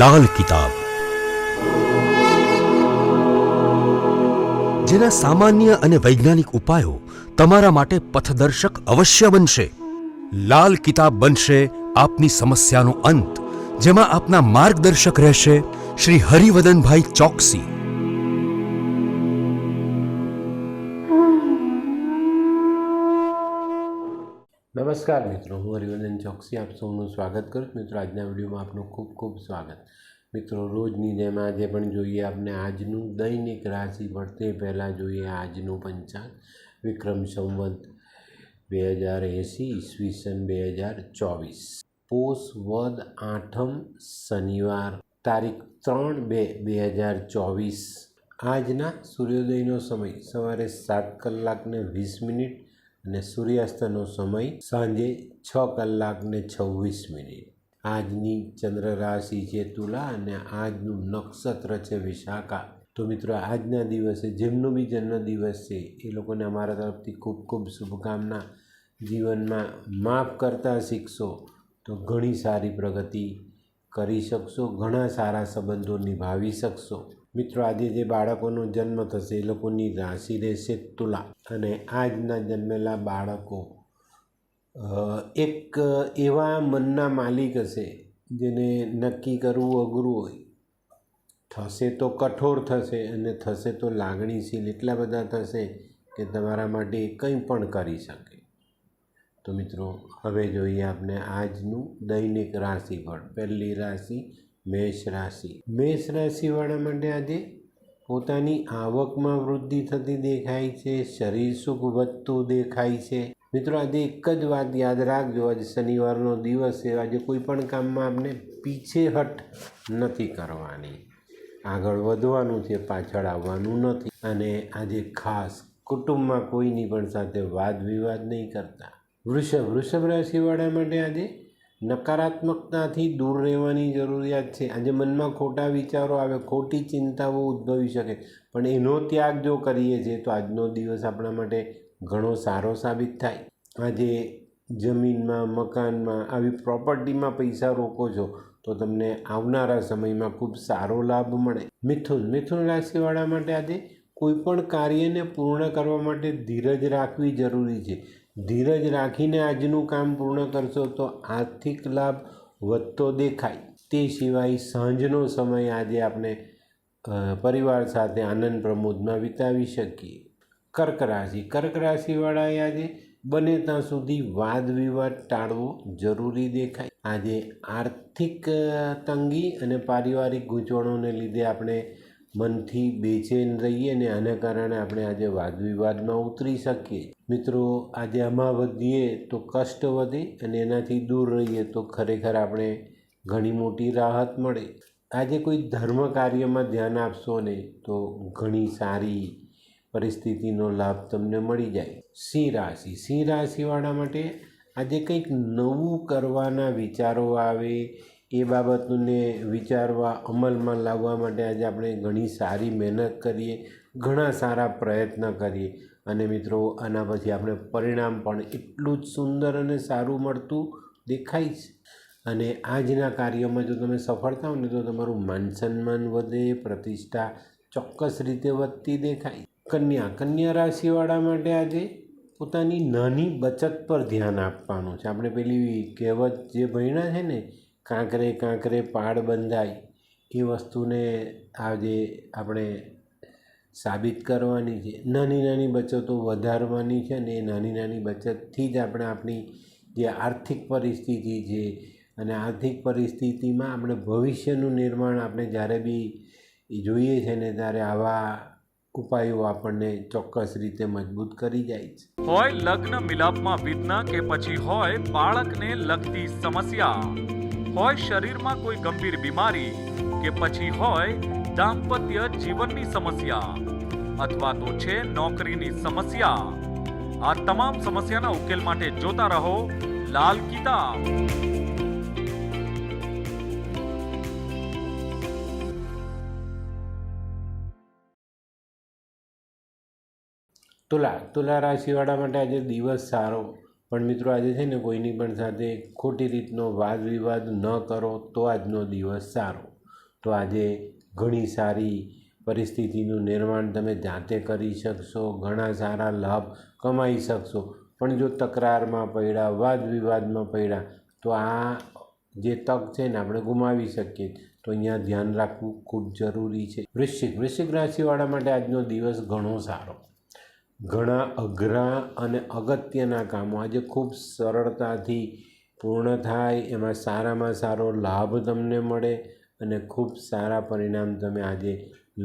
લાલ કિતાબ, જેના સામાન્ય અને વૈજ્ઞાનિક ઉપાયો તમારા માટે પથદર્શક અવશ્ય બનશે. લાલ કિતાબ બનશે આપની સમસ્યાનો અંત, જેમાં આપના માર્ગદર્શક રહેશે શ્રી હરિવદનભાઈ ચોકસી. નમસ્કાર મિત્રો, હું હરિવર્ધન ચોકસી આપ સૌનું સ્વાગત કરું છું. મિત્રો, આજના વિડીયોમાં આપનું ખૂબ ખૂબ સ્વાગત. મિત્રો, રોજની જેમ આજે પણ જોઈએ આપણે આજનું દૈનિક રાશિફળ. તે પહેલાં જોઈએ આજનું પંચાંગ. વિક્રમ સંવત 2080 ઈસવીસન 2024, પોષ વદ આઠમ શનિવાર, તારીખ 3/2/2024. આજના સૂર્યોદયનો સમય સવારે 7:20 અને સૂર્યાસ્તનો સમય સાંજે 6:26. આજની ચંદ્ર રાશિ છે તુલા અને આજનું નક્ષત્ર છે વિશાખા. તો મિત્રો, આજના દિવસે જેમનો બી જન્મદિવસ છે એ લોકોને અમારા તરફથી ખૂબ ખૂબ શુભકામના. જીવનમાં માફ કરતા શીખશો તો ઘણી સારી પ્રગતિ કરી શકશો, ઘણા સારા સંબંધો નિભાવી શકશો. મિત્રો, આજે જે બાળકોનો જન્મ થશે એ લોકોની રાશિ રહેશે તુલા. અને આજના જન્મેલા બાળકો એક એવા મનના માલિક હશે જેને નક્કી કરવું અઘરું હોય. થશે તો કઠોર થશે અને થશે તો લાગણીશીલ એટલા બધા થશે કે તમારા માટે કંઈ પણ કરી શકે. તો મિત્રો, હવે જોઈએ આપણે આજનું દૈનિક રાશિફળ. પહેલી રાશિ મેષ રાશિ. મેષ રાશિવાળા માટે આજે પોતાની આવકમાં વૃદ્ધિ થતી દેખાય છે, શરીર સુખ વધતું દેખાય છે. મિત્રો, આજે એક જ વાત યાદ રાખજો, આજે શનિવારનો દિવસ છે. આજે કોઈ પણ કામમાં આપણે પીછેહટ નથી કરવાની, આગળ વધવાનું છે, પાછળ આવવાનું નથી. અને આજે ખાસ કુટુંબમાં કોઈની પણ સાથે વાદ વિવાદ નહીં કરતા. વૃષભ રાશિવાળા માટે આજે નકારાત્મકતાથી દૂર રહેવાની જરૂરિયાત છે. આજે મનમાં ખોટા વિચારો આવે, ખોટી ચિંતાઓ ઉદ્ભવી શકે, પણ એનો ત્યાગ જો કરીએ છીએ તો આજનો દિવસ આપણા માટે ઘણો સારો સાબિત થાય. આજે જમીનમાં, મકાનમાં, આવી પ્રોપર્ટીમાં પૈસા રોકો છો તો તમને આવનારા સમયમાં ખૂબ સારો લાભ મળે. મિથુન રાશિવાળા માટે આજે કોઈ પણ કાર્યને પૂર્ણ કરવા માટે ધીરજ રાખવી જરૂરી છે. ધીરજ રાખીને આજનું કામ પૂર્ણ કરશો તો આર્થિક લાભ વધતો દેખાય. તે સિવાય સાંજનો સમય આજે આપણે પરિવાર સાથે આનંદ પ્રમોદમાં વિતાવી શકીએ. કર્ક રાશિવાળાએ આજે બને ત્યાં સુધી વાદ વિવાદ ટાળવો જરૂરી દેખાય. આજે આર્થિક તંગી અને પારિવારિક ગૂંચવણોને લીધે આપણે મનથી બેચેન રહીએ ને આના કારણે આપણે આજે વાદ વિવાદમાં ઉતરી શકીએ. મિત્રો, આજે આમાં વધીએ તો કષ્ટ વધે અને એનાથી દૂર રહીએ તો ખરેખર આપણે ઘણી મોટી રાહત મળે. આજે કોઈ ધર્મ કાર્યમાં ધ્યાન આપશો ને તો ઘણી સારી પરિસ્થિતિનો લાભ તમને મળી જાય. સિંહ રાશિવાળા માટે આજે કંઈક નવું કરવાના વિચારો આવે, એ બાબતને વિચારવા, અમલમાં લાવવા માટે આજે આપણે ઘણી સારી મહેનત કરીએ, ઘણા સારા પ્રયત્ન કરીએ અને મિત્રો, આના પછી આપણે પરિણામ પણ એટલું જ સુંદર અને સારું મળતું દેખાય છે. અને આજના કાર્યમાં જો તમે સફળ થાવ ને તો તમારું માન સન્માન વધે, પ્રતિષ્ઠા ચોક્કસ રીતે વધતી દેખાય. કન્યા રાશિવાળા માટે આજે પોતાની નાની બચત પર ધ્યાન આપવાનું છે. આપણે પેલી કહેવત જે ભણ્યા છે ને, કાંકરે કાંકરે પાળ બંધાય, એ વસ્તુને આજે આપણે સાબિત કરવાની છે. નાની નાની બચતો વધારવાની છે અને એ નાની નાની બચતથી જ આપણે આપણી જે આર્થિક પરિસ્થિતિ છે અને આર્થિક પરિસ્થિતિમાં આપણે ભવિષ્યનું નિર્માણ આપણે જ્યારે બી જોઈએ છે ને ત્યારે આવા ઉપાયો આપણને ચોક્કસ રીતે મજબૂત કરી જાય છે. હોય લગ્ન મિલાપમાં વિઘ્ન કે પછી હોય બાળકને લગતી સમસ્યા, હોય શરીરમાં કોઈ ગંભીર બીમારી કે પછી હોય દાંપત્ય જીવનની સમસ્યા અથવા તો છે નોકરીની સમસ્યા, આ તમામ સમસ્યાના ઉકેલ માટે જોતા રહો લાલ કિતાબ. તુલા રાશિવાળા માટે આજે દિવસ સારો, પણ મિત્રો આજે છે ને કોઈની પણ સાથે ખોટી રીતનો વાદ વિવાદ ન કરો તો આજનો દિવસ સારો. તો આજે ઘણી સારી પરિસ્થિતિનું નિર્માણ તમે જાતે કરી શકશો, ઘણા સારા લાભ કમાઈ શકશો. પણ જો તકરારમાં પડ્યા, વાદ વિવાદમાં પડ્યા તો આ જે તક છે ને આપણે ગુમાવી શકીએ. તો અહીંયા ધ્યાન રાખવું ખૂબ જરૂરી છે. વૃશ્ચિક રાશિવાળા માટે આજનો દિવસ ઘણો સારો. ઘણા અઘરા અને અગત્યના કામો આજે ખૂબ સરળતાથી પૂર્ણ થાય, એમાં સારામાં સારો લાભ તમને મળે અને ખૂબ સારા પરિણામ તમે આજે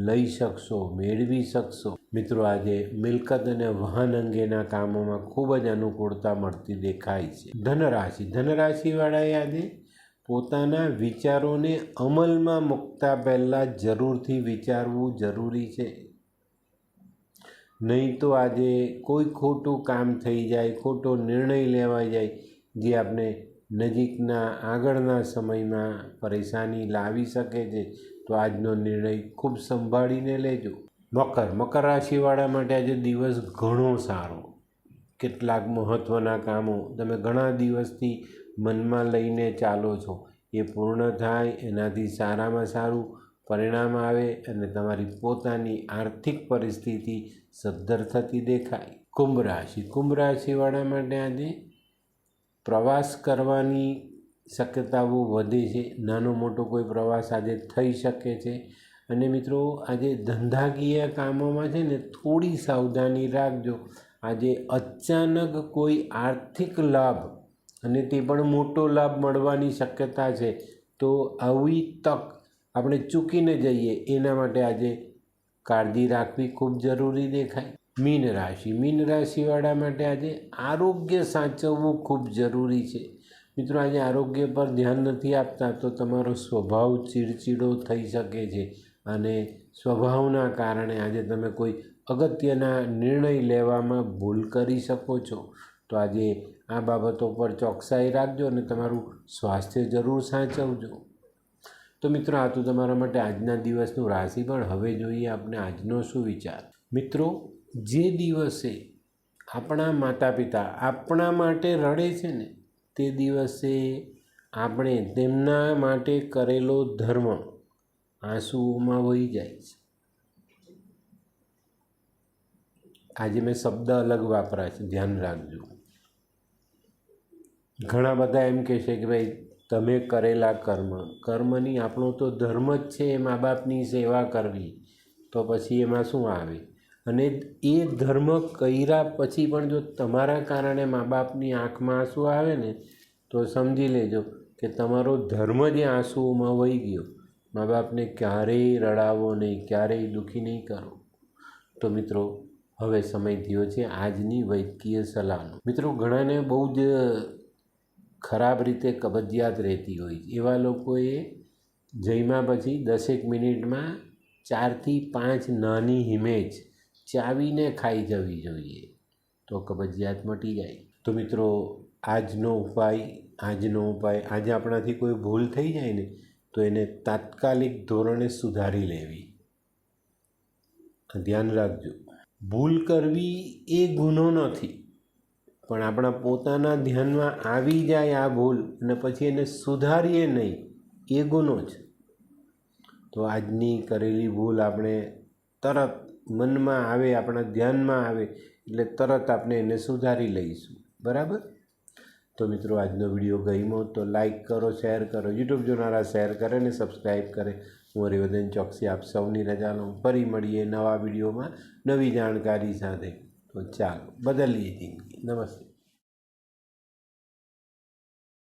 લઈ શકશો, મેળવી શકશો. મિત્રો, આજે મિલકત અને વાહન અંગેના કામોમાં ખૂબ જ અનુકૂળતા મળતી દેખાય છે. ધનરાશિવાળાએ આજે પોતાના વિચારોને અમલમાં મૂકતા પહેલાં જરૂરથી વિચારવું જરૂરી છે. નહીં તો આજે કોઈ ખોટું કામ થઈ જાય, ખોટો નિર્ણય લેવાઈ જાય, જે આપણે નજીકના આગળના સમયમાં પરેશાની લાવી શકે છે. તો આજનો નિર્ણય ખૂબ સંભાળીને લેજો. મકર રાશિવાળા માટે આજે દિવસ ઘણો સારો. કેટલાક મહત્ત્વના કામો તમે ઘણા દિવસથી મનમાં લઈને ચાલો છો, એ પૂર્ણ થાય, એનાથી સારામાં સારું પરિણામ આવે અને તમારી પોતાની આર્થિક પરિસ્થિતિ સદ્ધર થતી દેખાય. કુંભ રાશિવાળા માટે આજે પ્રવાસ કરવાની શક્યતાઓ વધે છે. નાનો મોટો કોઈ પ્રવાસ આજે થઈ શકે છે. અને મિત્રો, આજે ધંધાકીય કામોમાં છે ને થોડી સાવધાની રાખજો. આજે અચાનક કોઈ આર્થિક લાભ, અને તે પણ મોટો લાભ મળવાની શક્યતા છે. તો આવી તક આપણે ચૂકી ન જઈએ એના માટે આજે કાળજી રાખવી ખૂબ જરૂરી દેખાય. મીન રાશિવાળા માટે આજે આરોગ્ય સાચવવું ખૂબ જરૂરી છે. મિત્રો, આજે આરોગ્ય પર ધ્યાન નથી આપતા તો તમારો સ્વભાવ ચીડચીડો થઈ શકે છે અને સ્વભાવના કારણે આજે તમે કોઈ અગત્યના નિર્ણય લેવામાં ભૂલ કરી શકો છો. તો આજે આ બાબતો પર ચોકસાઈ રાખજો અને તમારું સ્વાસ્થ્ય જરૂર સાચવજો. તો મિત્રો, આ તો તમારા માટે આજના દિવસનું રાશિફળ. હવે જોઈએ આપણે આજનો શું વિચાર. મિત્રો, જે દિવસે આપણા માતા પિતા આપણા માટે રડે છે ને, તે દિવસે આપણે તેમના માટે કરેલો ધર્મ આંસુઓમાં વહી જાય છે. આજે મેં શબ્દ અલગ વાપરા છે, ધ્યાન રાખજો. ઘણા બધા એમ કહેશે કે ભાઈ તમે કરેલા કર્મ નહીં, આપણો તો ધર્મ જ છે મા બાપની સેવા કરવી, તો પછી એમાં શું આવે. અને એ ધર્મ કર્યા પછી પણ જો તમારા કારણે મા બાપની આંખમાં આંસુ આવે ને, તો સમજી લેજો કે તમારો ધર્મ જે આંસુઓમાં વહી ગયો. મા બાપને ક્યારેય રડાવો નહીં, ક્યારેય દુઃખી નહીં કરો. તો મિત્રો, હવે સમય થયો છે આજની વૈદ્યકીય સલાહનો. મિત્રો, ઘણાને બહુ જ ખરાબ રીતે કબજિયાત રહેતી હોય છે. એવા લોકોએ જમ્યા પછી 10 મિનિટમાં 4 થી 5 નાની હિમેજ ચાવીને ખાઈ જવી જોઈએ, તો કબજિયાત મટી જાય. તો મિત્રો, આજનો ઉપાય આજે આપણાથી કોઈ ભૂલ થઈ જાય ને, તો એને તાત્કાલિક ધોરણે સુધારી લેવી. ધ્યાન રાખજો, ભૂલ કરવી એ ગુનો નથી, પણ આપણા પોતાના ધ્યાનમાં આવી જાય આ ભૂલ અને પછી એને સુધારીએ નહીં, એ ગુનો છે. તો આજની કરેલી ભૂલ આપણે તરત મનમાં આવે, આપણા ધ્યાનમાં આવે એટલે તરત આપણે એને સુધારી લઈશું. બરાબર? તો મિત્રો, આજનો વિડીયો ગમ્યો તો લાઈક કરો, શેર કરો. યુટ્યુબ જોનારા શેર કરે ને સબસ્ક્રાઈબ કરે. હું હરિવર્ધન ચોકસી આપ સૌની રજા લઉં. ફરી મળીએ નવા વિડીયોમાં નવી જાણકારી સાથે. તો ચાલો, બદલીએ જિંદગી. નમસ્તે.